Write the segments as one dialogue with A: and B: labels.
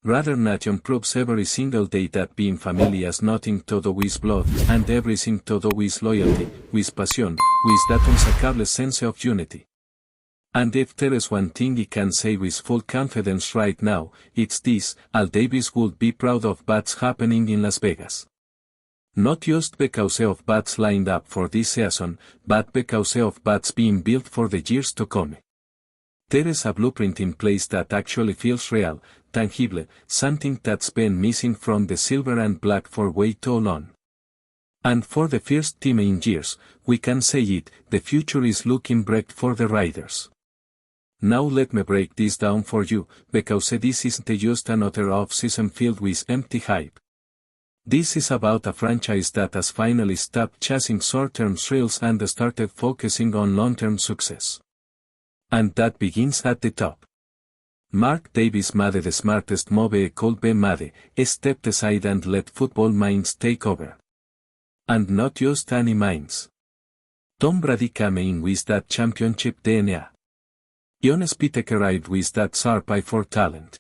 A: Rather nation proves every single day that being family has nothing to do with blood, and everything to do with loyalty, with passion, with that unsacable sense of unity. And if there is one thing I can say with full confidence right now, it's this: Al Davis would be proud of what's happening in Las Vegas. Not just because of what's lined up for this season, but because of what's being built for the years to come. There is a blueprint in place that actually feels real, tangible, something that's been missing from the silver and black for way too long. And for the first time in years, we can say it: the future is looking bright for the Riders. Now let me break this down for you, because this isn't just another off-season filled with empty hype. This is about a franchise that has finally stopped chasing short-term thrills and started focusing on long-term success. And that begins at the top. Mark Davis made the smartest move could be made, stepped aside and let football minds take over. And not just any minds. Tom Brady came in with that championship DNA. John Spittek arrived with that sharp eye for talent.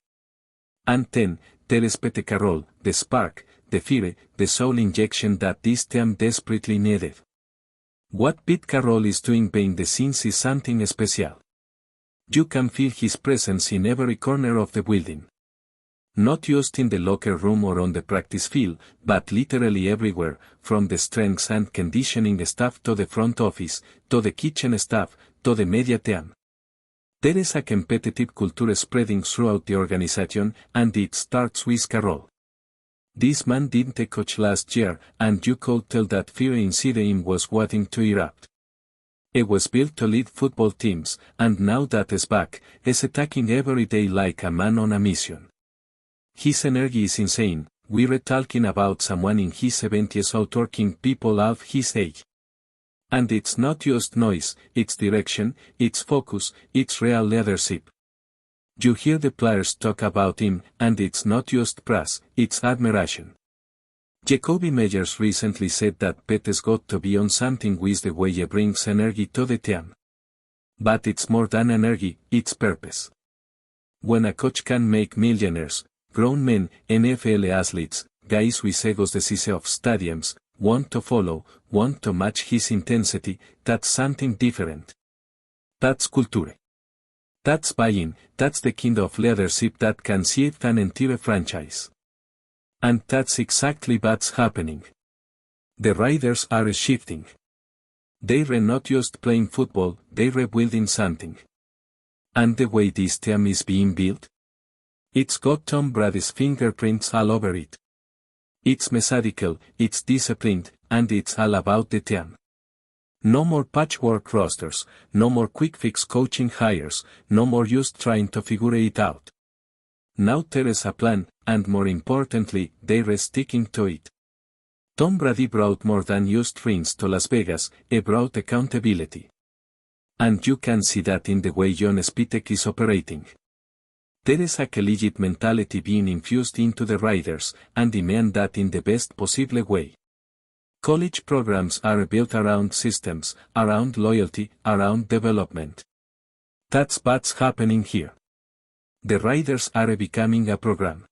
A: And then, there's Pete Carroll, the spark, the fire, the soul injection that this team desperately needed. What Pete Carroll is doing behind the scenes is something special. You can feel his presence in every corner of the building. Not just in the locker room or on the practice field, but literally everywhere, from the strength and conditioning staff to the front office, to the kitchen staff, to the media team. There is a competitive culture spreading throughout the organization, and it starts with Carroll. This man didn't coach last year, and you could tell that fear inside him was waiting to erupt. It was built to lead football teams, and now that is back, is attacking every day like a man on a mission. His energy is insane. We're talking about someone in his 70s outworking people half his age. And it's not just noise, it's direction, it's focus, it's real leadership. You hear the players talk about him, and it's not just praise, it's admiration. Jacoby Meyers recently said that Pete's got to be on something with the way he brings energy to the team. But it's more than energy, it's purpose. When a coach can make millionaires, grown men, NFL athletes, guys with egos the size of stadiums, want to follow, want to match his intensity, that's something different. That's culture. That's buy-in, that's the kind of leadership that can save an entire franchise. And that's exactly what's happening. The Riders are shifting. They're not just playing football, they're rebuilding something. And the way this team is being built? It's got Tom Brady's fingerprints all over it. It's methodical, it's disciplined, and it's all about the team. No more patchwork rosters, no more quick-fix coaching hires, no more just trying to figure it out. Now there is a plan, and more importantly, they're sticking to it. Tom Brady brought more than just rings to Las Vegas, he brought accountability. And you can see that in the way John Spittek is operating. There is a collegiate mentality being infused into the Riders, and he meant that in the best possible way. College programs are built around systems, around loyalty, around development. That's what's happening here. The Riders are becoming a program.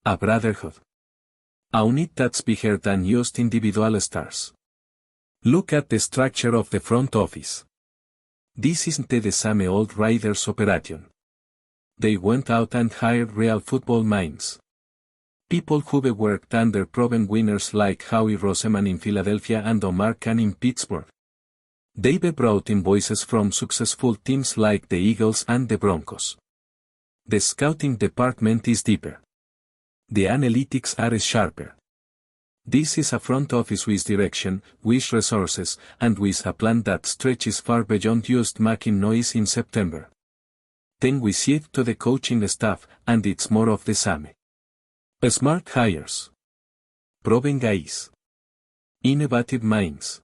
A: A brotherhood. A unit that's bigger than just individual stars. Look at the structure of the front office. This isn't the same old Riders operation. They went out and hired real football minds. People who've worked under proven winners like Howie Roseman in Philadelphia and Omar Khan in Pittsburgh. They've brought in voices from successful teams like the Eagles and the Broncos. The scouting department is deeper. The analytics are sharper. This is a front office with direction, with resources, and with a plan that stretches far beyond just making noise in September. Then we shift to the coaching staff, and it's more of the same. Smart hires. Proven guys. Innovative minds.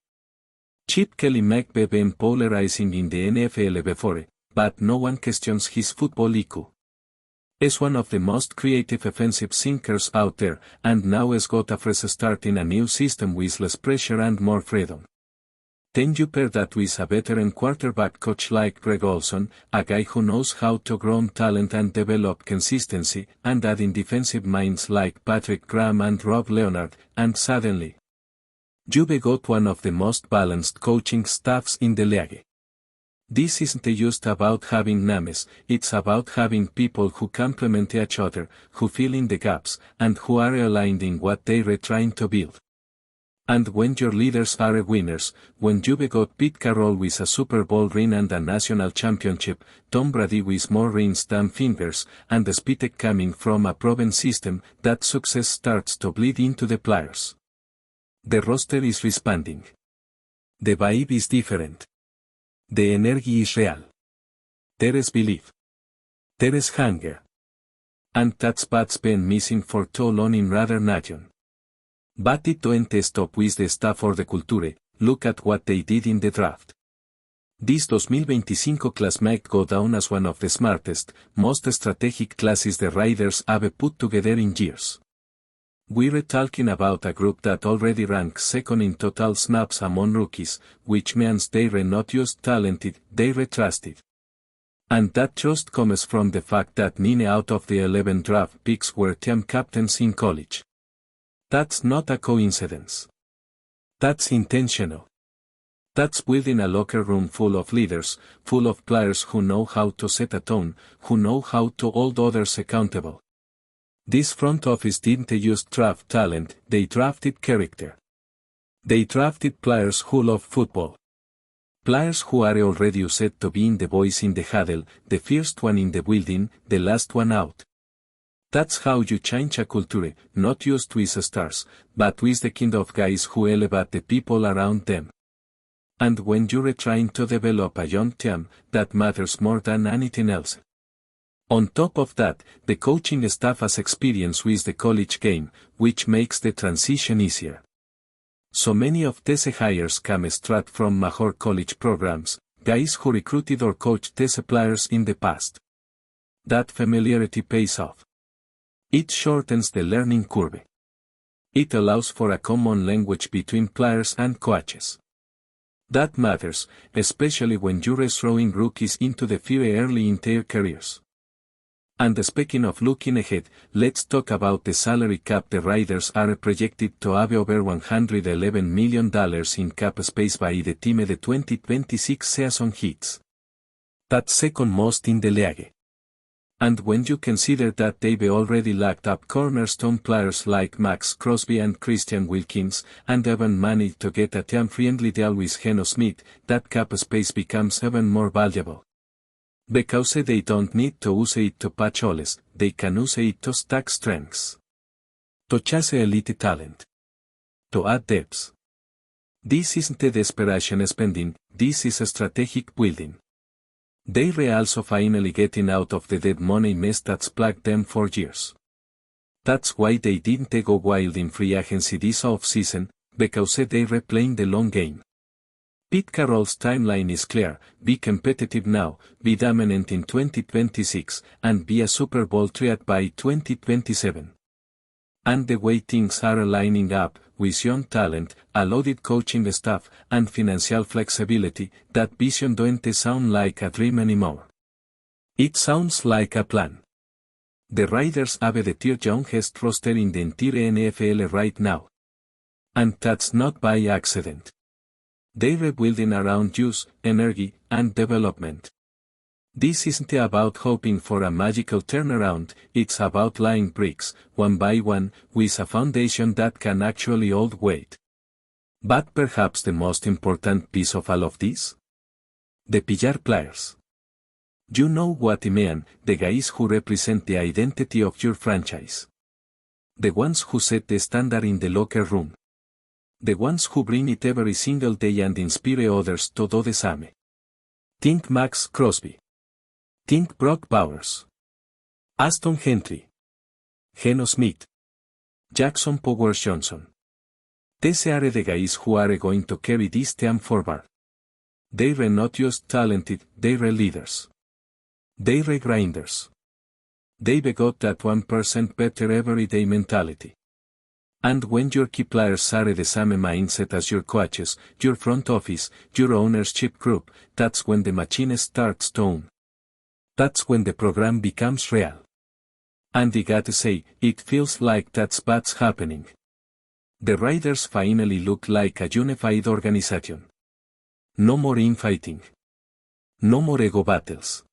A: Chip Kelly may be been polarizing in the NFL before, but no one questions his football IQ. Is one of the most creative offensive thinkers out there, and now has got a fresh start in a new system with less pressure and more freedom. Then you pair that with a veteran quarterback coach like Greg Olson, a guy who knows how to grow talent and develop consistency, and add in defensive minds like Patrick Graham and Rob Leonard, and suddenly, you've got one of the most balanced coaching staffs in the league. This isn't just about having names, it's about having people who complement each other, who fill in the gaps, and who are aligned in what they're trying to build. And when your leaders are winners, when you've got Pete Carroll with a Super Bowl ring and a national championship, Tom Brady with more rings than fingers, and the Spitek coming from a proven system, that success starts to bleed into the players. The roster is responding. The vibe is different. The energy is real. There is belief. There is hunger. And that's what's been missing for too long in Raider Nation. But it don't stop with the staff or the culture, look at what they did in the draft. This 2025 class might go down as one of the smartest, most strategic classes the Raiders have put together in years. We're talking about a group that already ranks second in total snaps among rookies, which means they're not just talented, they're trusted. And that just comes from the fact that 9 out of the 11 draft picks were team captains in college. That's not a coincidence. That's intentional. That's building a locker room full of leaders, full of players who know how to set a tone, who know how to hold others accountable. This front office didn't just draft talent, they drafted character. They drafted players who love football. Players who are already used to being the voice in the huddle, the first one in the building, the last one out. That's how you change a culture, not just with stars, but with the kind of guys who elevate the people around them. And when you're trying to develop a young team, that matters more than anything else. On top of that, the coaching staff has experience with the college game, which makes the transition easier. So many of these hires come straight from major college programs, guys who recruited or coached these players in the past. That familiarity pays off. It shortens the learning curve. It allows for a common language between players and coaches. That matters, especially when you're throwing rookies into the fire early in their careers. And speaking of looking ahead, let's talk about the salary cap. The Raiders are projected to have over $111 million in cap space by the time the 2026 season hits. That's second most in the league. And when you consider that they've already locked up cornerstone players like Max Crosby and Christian Wilkins, and even managed to get a team-friendly deal with Geno Smith, that cap space becomes even more valuable. Because they don't need to use it to patch holes, they can use it to stack strengths. To chase elite talent. To add depth. This isn't a desperation spending, this is a strategic building. They're also finally getting out of the dead money mess that's plagued them for years. That's why they didn't go wild in free agency this off-season, because they're playing the long game. Pete Carroll's timeline is clear: be competitive now, be dominant in 2026, and be a Super Bowl threat by 2027. And the way things are lining up, with young talent, a loaded coaching staff, and financial flexibility, that vision don't sound like a dream anymore. It sounds like a plan. The Raiders have the third youngest roster in the entire NFL right now. And that's not by accident. They're building around youth, energy, and development. This isn't about hoping for a magical turnaround, it's about laying bricks, one by one, with a foundation that can actually hold weight. But perhaps the most important piece of all of this? The PR players. You know what I mean, the guys who represent the identity of your franchise. The ones who set the standard in the locker room. The ones who bring it every single day and inspire others to do the same. Think Max Crosby. Think Brock Bowers. Aston Gentry. Geno Smith. Jackson Powers Johnson. These are the guys who are going to carry this team forward. They're not just talented, they're leaders. They're grinders. They've got that 1% better everyday mentality. And when your key players are the same mindset as your coaches, your front office, your ownership group, that's when the machine starts to own. That's when the program becomes real. And I gotta say, it feels like that's what's happening. The riders finally look like a unified organization. No more infighting. No more ego battles.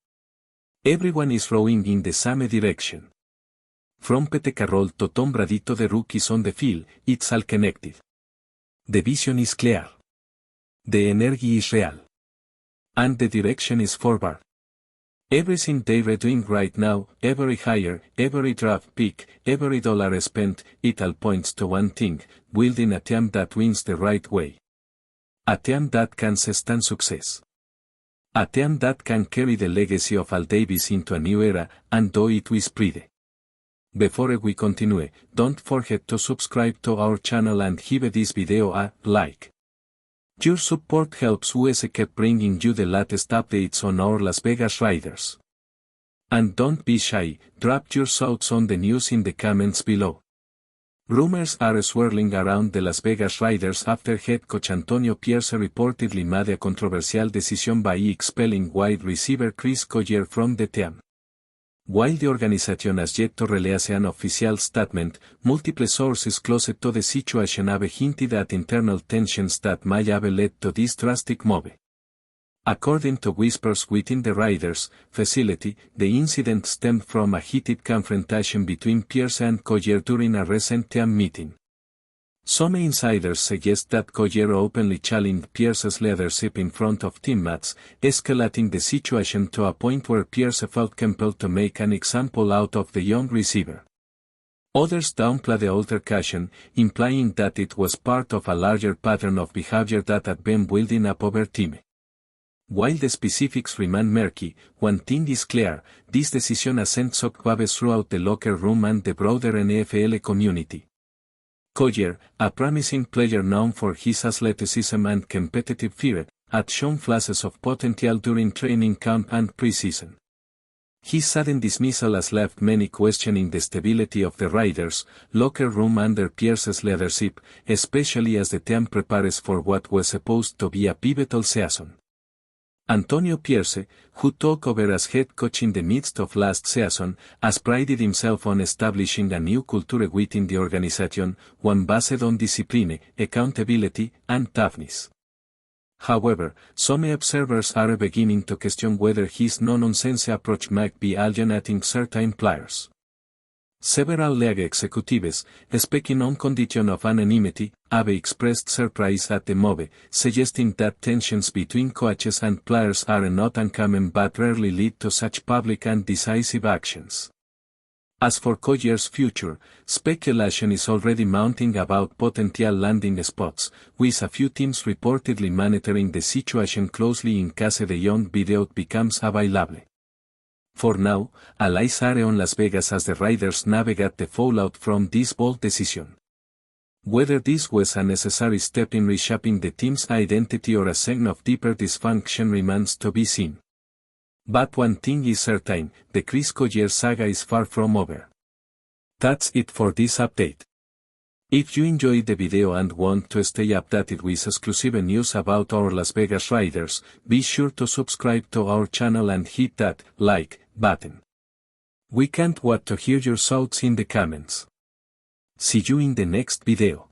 A: Everyone is rowing in the same direction. From Pete Carroll to Tom Brady to the rookies on the field, it's all connected. The vision is clear. The energy is real. And the direction is forward. Everything they're doing right now, every hire, every draft pick, every dollar spent, it all points to one thing: building a team that wins the right way. A team that can sustain success. A team that can carry the legacy of Al Davis into a new era, and do it with pride. Before we continue, don't forget to subscribe to our channel and give this video a like. Your support helps us keep bringing you the latest updates on our Las Vegas Raiders. And don't be shy, drop your thoughts on the news in the comments below. Rumors are swirling around the Las Vegas Raiders after head coach Antonio Pierce reportedly made a controversial decision by expelling wide receiver Chris Collier from the team. While the organization has yet to release an official statement, multiple sources close to the situation have hinted at internal tensions that might have led to this drastic move. According to whispers within the Raiders facility, the incident stemmed from a heated confrontation between Pierce and Collier during a recent team meeting. Some insiders suggest that Collier openly challenged Pierce's leadership in front of teammates, escalating the situation to a point where Pierce felt compelled to make an example out of the young receiver. Others downplay the altercation, implying that it was part of a larger pattern of behavior that had been building up over time. While the specifics remain murky, one thing is clear: this decision has sent shockwaves throughout the locker room and the broader NFL community. Collier, a promising player known for his athleticism and competitive spirit, had shown flashes of potential during training camp and preseason. His sudden dismissal has left many questioning the stability of the Raiders' locker room under Pierce's leadership, especially as the team prepares for what was supposed to be a pivotal season. Antonio Pierce, who took over as head coach in the midst of last season, has prided himself on establishing a new culture within the organization, one based on discipline, accountability, and toughness. However, some observers are beginning to question whether his no-nonsense approach might be alienating certain players. Several league executives, speaking on condition of anonymity, have expressed surprise at the move, suggesting that tensions between coaches and players are not uncommon but rarely lead to such public and decisive actions. As for Collier's future, speculation is already mounting about potential landing spots, with a few teams reportedly monitoring the situation closely in case the young video becomes available. For now, all eyes are on Las Vegas as the Raiders navigate the fallout from this bold decision. Whether this was a necessary step in reshaping the team's identity or a sign of deeper dysfunction remains to be seen. But one thing is certain: the Chris Collier saga is far from over. That's it for this update. If you enjoyed the video and want to stay updated with exclusive news about our Las Vegas Raiders, be sure to subscribe to our channel and hit that like button. We can't wait to hear your thoughts in the comments. See you in the next video.